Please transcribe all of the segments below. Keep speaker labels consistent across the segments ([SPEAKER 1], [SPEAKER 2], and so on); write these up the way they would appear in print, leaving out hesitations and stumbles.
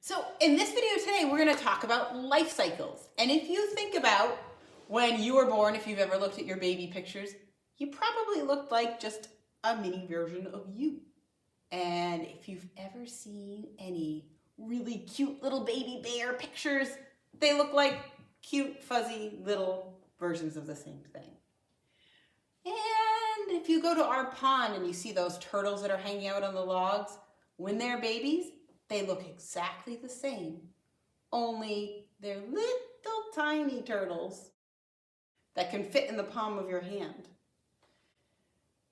[SPEAKER 1] So in this video today, we're going to talk about life cycles. And if you think about when you were born, if you've ever looked at your baby pictures, you probably looked like just a mini version of you. And if you've ever seen any really cute little baby bear pictures, they look like cute, fuzzy little versions of the same thing. And if you go to our pond and you see those turtles that are hanging out on the logs, when they're babies, they look exactly the same, only they're little tiny turtles that can fit in the palm of your hand.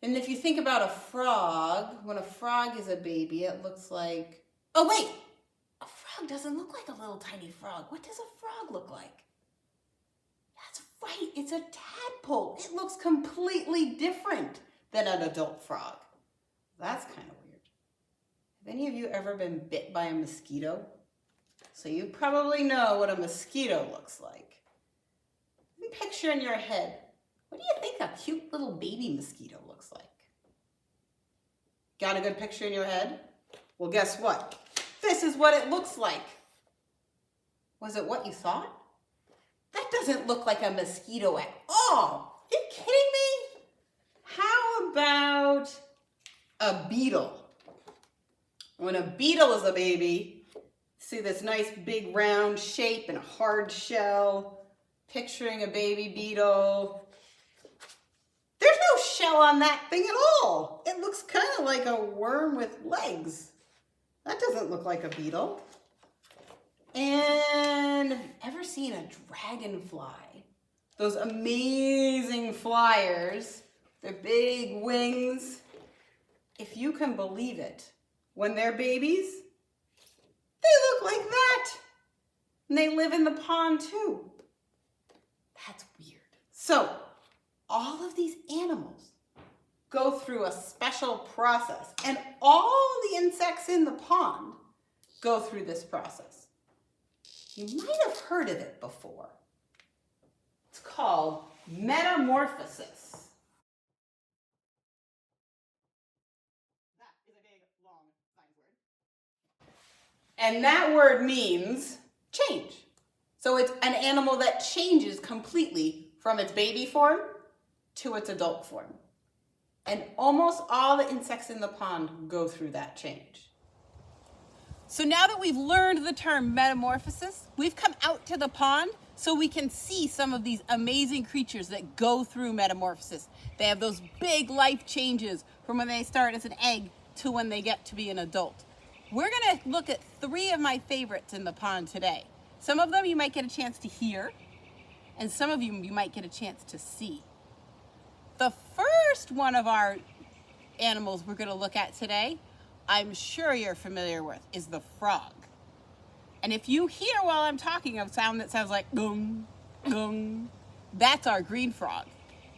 [SPEAKER 1] And if you think about a frog, when a frog is a baby, it looks like, oh wait, a frog doesn't look like a little tiny frog. What does a frog look like? That's right, it's a tadpole. It looks completely different than an adult frog. That's kind of weird. Have any of you ever been bit by a mosquito? So you probably know what a mosquito looks like. Picture in your head, what do you think a cute little baby mosquito looks like? Got a good picture in your head? Well, guess what? This is what it looks like. Was it what you thought? That doesn't look like a mosquito at all. Are you kidding me? How about a beetle? When a beetle is a baby, see this nice big round shape and a hard shell. Picturing a baby beetle. There's no shell on that thing at all. It looks kind of like a worm with legs. That doesn't look like a beetle. And have you ever seen a dragonfly? Those amazing flyers, their big wings. If you can believe it, when they're babies, they look like that. And they live in the pond too. That's weird. So, all of these animals go through a special process, and all the insects in the pond go through this process. You might have heard of it before. It's called metamorphosis. That is a big, long science word. And that word means change. So it's an animal that changes completely from its baby form to its adult form. And almost all the insects in the pond go through that change. So now that we've learned the term metamorphosis, we've come out to the pond so we can see some of these amazing creatures that go through metamorphosis. They have those big life changes from when they start as an egg to when they get to be an adult. We're going to look at 3 of my favorites in the pond today. Some of them you might get a chance to hear, and some of you might get a chance to see. The first one of our animals we're going to look at today, I'm sure you're familiar with, is the frog. And if you hear while I'm talking a sound that sounds like gung, gung, that's our green frog.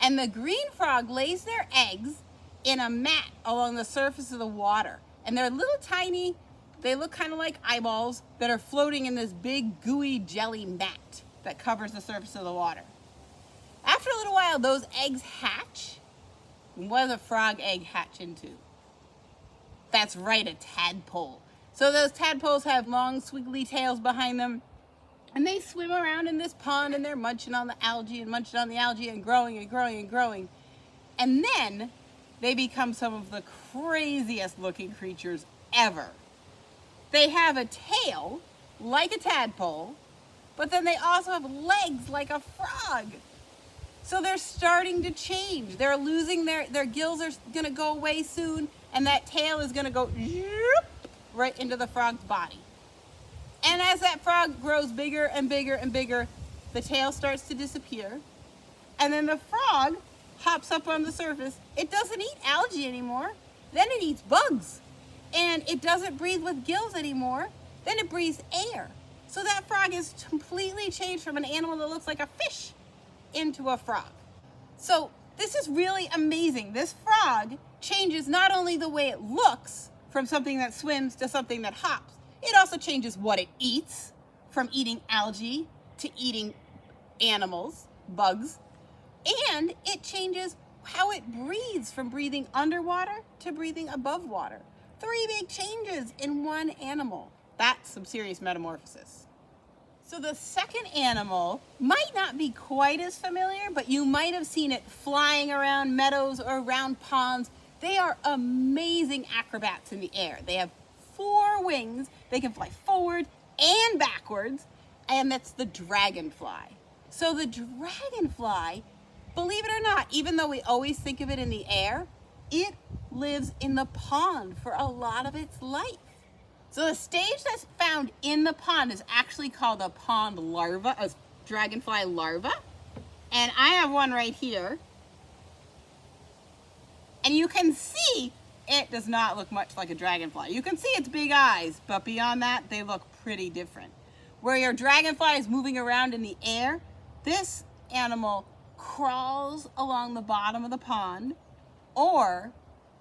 [SPEAKER 1] And the green frog lays their eggs in a mat along the surface of the water. And they're little tiny, they look kind of like eyeballs that are floating in this big gooey jelly mat that covers the surface of the water. After a little while, those eggs hatch. And what does a frog egg hatch into? That's right, a tadpole. So those tadpoles have long squiggly tails behind them, and they swim around in this pond, and they're munching on the algae and growing and growing and growing. And then they become some of the craziest looking creatures ever. They have a tail like a tadpole, but then they also have legs like a frog. So they're starting to change. They're losing their gills are going to go away soon, and that tail is going to go right into the frog's body. And as that frog grows bigger and bigger and bigger, the tail starts to disappear. And then the frog hops up on the surface. It doesn't eat algae anymore. Then it eats bugs. And it doesn't breathe with gills anymore. Then it breathes air. So that frog is completely changed from an animal that looks like a fish into a frog. So this is really amazing. This frog changes not only the way it looks from something that swims to something that hops, it also changes what it eats, from eating algae to eating animals, bugs, and it changes how it breathes from breathing underwater to breathing above water. 3 big changes in one animal. That's some serious metamorphosis. So the second animal might not be quite as familiar, but you might have seen it flying around meadows or around ponds. They are amazing acrobats in the air. They have 4 wings. They can fly forward and backwards, and that's the dragonfly. So the dragonfly, believe it or not, even though we always think of it in the air, it lives in the pond for a lot of its life. So the stage that's found in the pond is actually called a pond larva, a dragonfly larva. And I have one right here. And you can see it does not look much like a dragonfly. You can see its big eyes, but beyond that, they look pretty different. Where your dragonfly is moving around in the air, this animal crawls along the bottom of the pond, or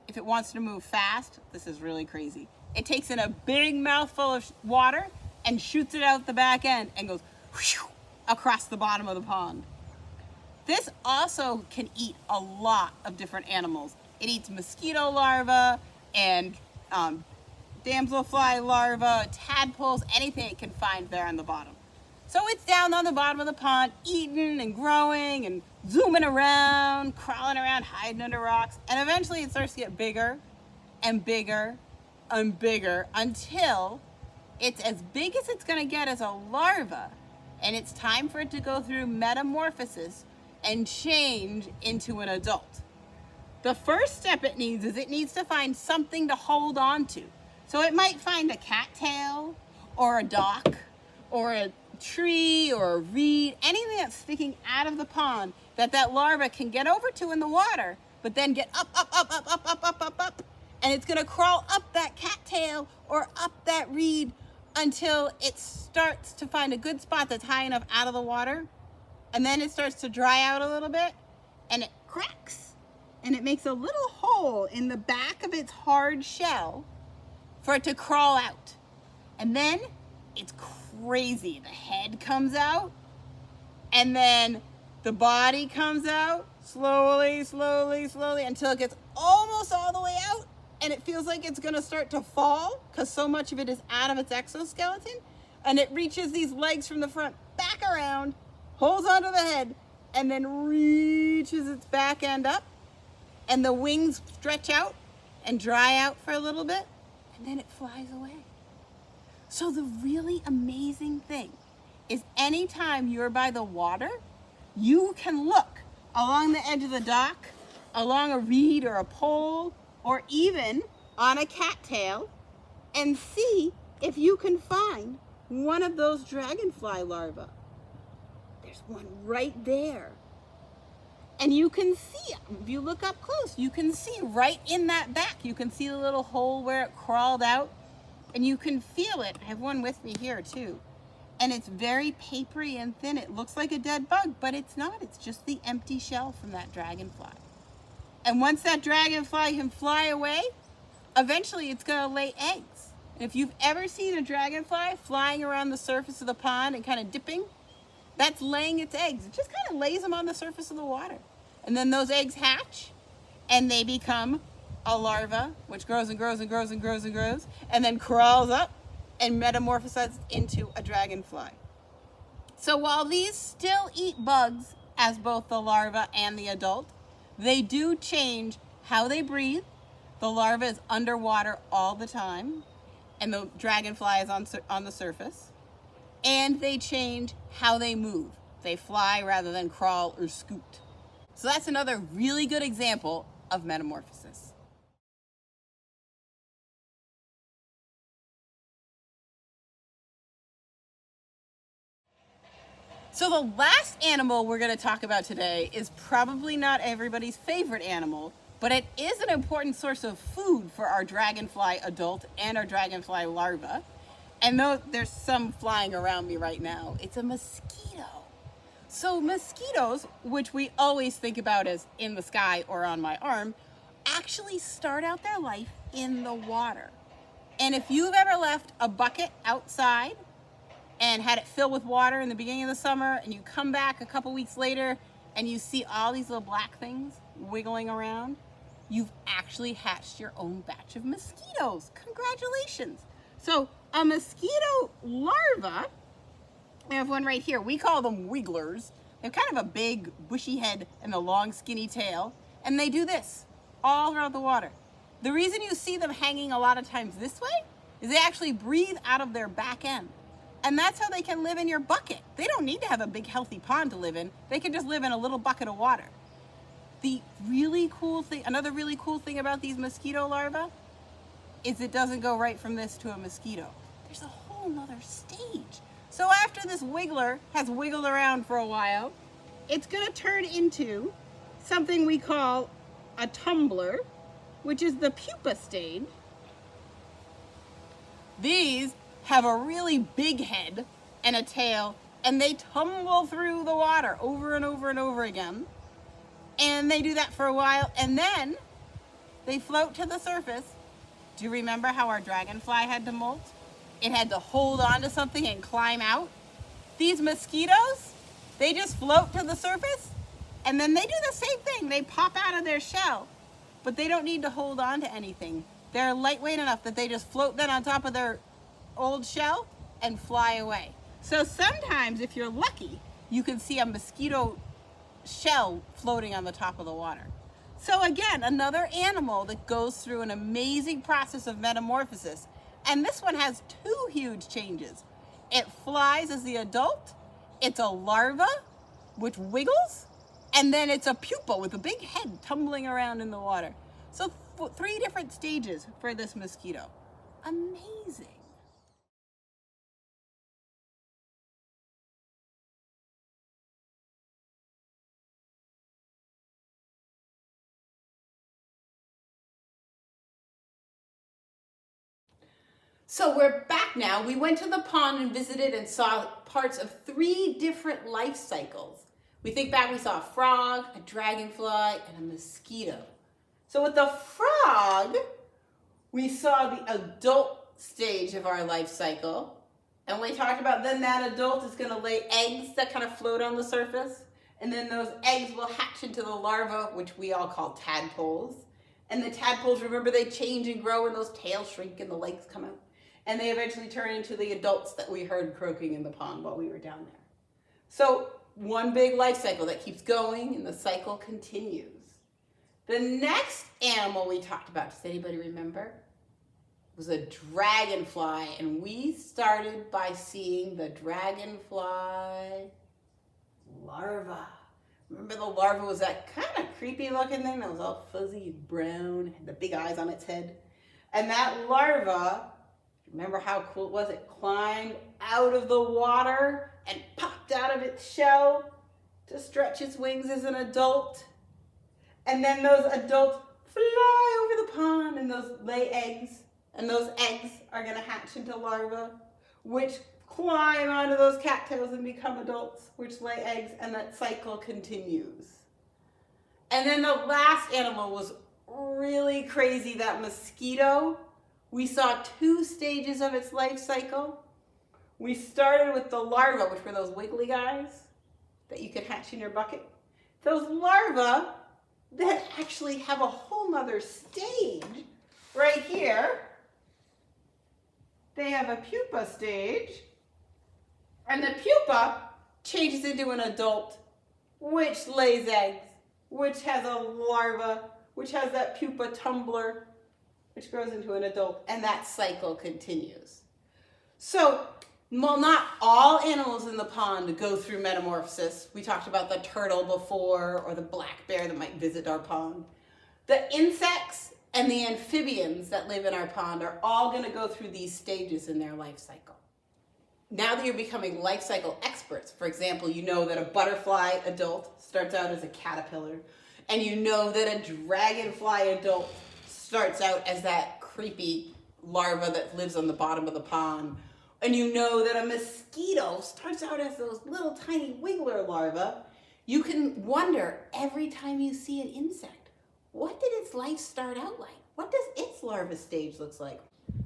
[SPEAKER 1] if it wants to move fast, this is really crazy. It takes in a big mouthful of water and shoots it out the back end and goes whew, across the bottom of the pond. This also can eat a lot of different animals. It eats mosquito larvae and damselfly larvae, tadpoles, anything it can find there on the bottom. So it's down on the bottom of the pond, eating and growing and zooming around, crawling around, hiding under rocks, and eventually it starts to get bigger and bigger and bigger until it's as big as it's going to get as a larva, and it's time for it to go through metamorphosis and change into an adult. The first step it needs is it needs to find something to hold on to. So it might find a cattail or a dock or a tree or a reed, anything that's sticking out of the pond that larva can get over to in the water, but then get up, and it's going to crawl up that cattail or up that reed until it starts to find a good spot that's high enough out of the water, and then it starts to dry out a little bit, and it cracks, and it makes a little hole in the back of its hard shell for it to crawl out. And then it's crazy. The head comes out, and then the body comes out slowly, until it gets almost all the way out, and it feels like it's gonna start to fall because so much of it is out of its exoskeleton, and it reaches these legs from the front back around, holds onto the head, and then reaches its back end up, and the wings stretch out and dry out for a little bit, and then it flies away. So the really amazing thing is anytime you're by the water, you can look along the edge of the dock, along a reed or a pole, or even on a cattail, and see if you can find one of those dragonfly larvae. There's one right there. And you can see, if you look up close, you can see right in that back, you can see the little hole where it crawled out, and you can feel it. I have one with me here too. And it's very papery and thin. It looks like a dead bug, but it's not. It's just the empty shell from that dragonfly. And once that dragonfly can fly away, eventually it's gonna lay eggs. And if you've ever seen a dragonfly flying around the surface of the pond and kind of dipping, that's laying its eggs. It just kind of lays them on the surface of the water. And then those eggs hatch, and they become a larva, which grows and grows and grows and grows and grows, and then crawls up and metamorphosizes into a dragonfly. So while these still eat bugs as both the larva and the adult, they do change how they breathe. The larva is underwater all the time, and the dragonfly is on the surface. And they change how they move. They fly rather than crawl or scoot. So that's another really good example of metamorphosis. So the last animal we're going to talk about today is probably not everybody's favorite animal, but it is an important source of food for our dragonfly adult and our dragonfly larva. And though there's some flying around me right now, it's a mosquito. So mosquitoes, which we always think about as in the sky or on my arm, actually start out their life in the water. And if you've ever left a bucket outside and had it fill with water in the beginning of the summer, and you come back a couple weeks later and you see all these little black things wiggling around, you've actually hatched your own batch of mosquitoes. Congratulations. So a mosquito larva, I have one right here. We call them wigglers. They have kind of a big bushy head and a long skinny tail, and they do this all around the water. The reason you see them hanging a lot of times this way is they actually breathe out of their back end. And that's how they can live in your bucket. They don't need to have a big healthy pond to live in. They can just live in a little bucket of water. The really cool thing, another really cool thing about these mosquito larvae is it doesn't go right from this to a mosquito. There's a whole nother stage. So after this wiggler has wiggled around for a while, it's gonna turn into something we call a tumbler, which is the pupa stage. These have a really big head and a tail, and they tumble through the water over and over and over again. And they do that for a while, and then they float to the surface. Do you remember how our dragonfly had to molt? It had to hold on to something and climb out. These mosquitoes, they just float to the surface, and then they do the same thing. They pop out of their shell, but they don't need to hold on to anything. They're lightweight enough that they just float then on top of their old shell and fly away. So sometimes, if you're lucky, you can see a mosquito shell floating on the top of the water. So again, another animal that goes through an amazing process of metamorphosis. And this one has two huge changes. It flies as the adult, it's a larva, which wiggles, and then it's a pupa with a big head tumbling around in the water. So 3 different stages for this mosquito. Amazing. So we're back now. We went to the pond and visited and saw parts of 3 different life cycles. We think back, we saw a frog, a dragonfly, and a mosquito. So with the frog, we saw the adult stage of our life cycle. And we talked about then that adult is going to lay eggs that kind of float on the surface. And then those eggs will hatch into the larva, which we all call tadpoles. And the tadpoles, remember, they change and grow and those tails shrink and the legs come out. And they eventually turn into the adults that we heard croaking in the pond while we were down there. So one big life cycle that keeps going and the cycle continues. The next animal we talked about, does anybody remember? Was a dragonfly. And we started by seeing the dragonfly larva. Remember the larva was that kind of creepy looking thing that was all fuzzy and brown, had the big eyes on its head. And that larva, remember how cool it was? It climbed out of the water and popped out of its shell to stretch its wings as an adult. And then those adults fly over the pond and those lay eggs. And those eggs are going to hatch into larvae, which climb onto those cattails and become adults, which lay eggs, and that cycle continues. And then the last animal was really crazy, that mosquito. We saw 2 stages of its life cycle. We started with the larva, which were those wiggly guys that you could hatch in your bucket. Those larvae then actually have a whole nother stage right here. They have a pupa stage, and the pupa changes into an adult, which lays eggs, which has a larva, which has that pupa tumbler, which grows into an adult, and that cycle continues. So, while not all animals in the pond go through metamorphosis, we talked about the turtle before, or the black bear that might visit our pond, the insects and the amphibians that live in our pond are all going to go through these stages in their life cycle. Now that you're becoming life cycle experts, for example, you know that a butterfly adult starts out as a caterpillar, and you know that a dragonfly adult starts out as that creepy larva that lives on the bottom of the pond, and you know that a mosquito starts out as those little tiny wiggler larvae. You can wonder every time you see an insect, what did its life start out like? What does its larva stage look like?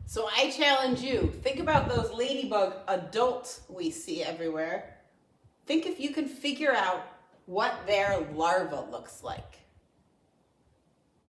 [SPEAKER 1] So I challenge you, think about those ladybug adults we see everywhere. Think if you can figure out what their larva looks like.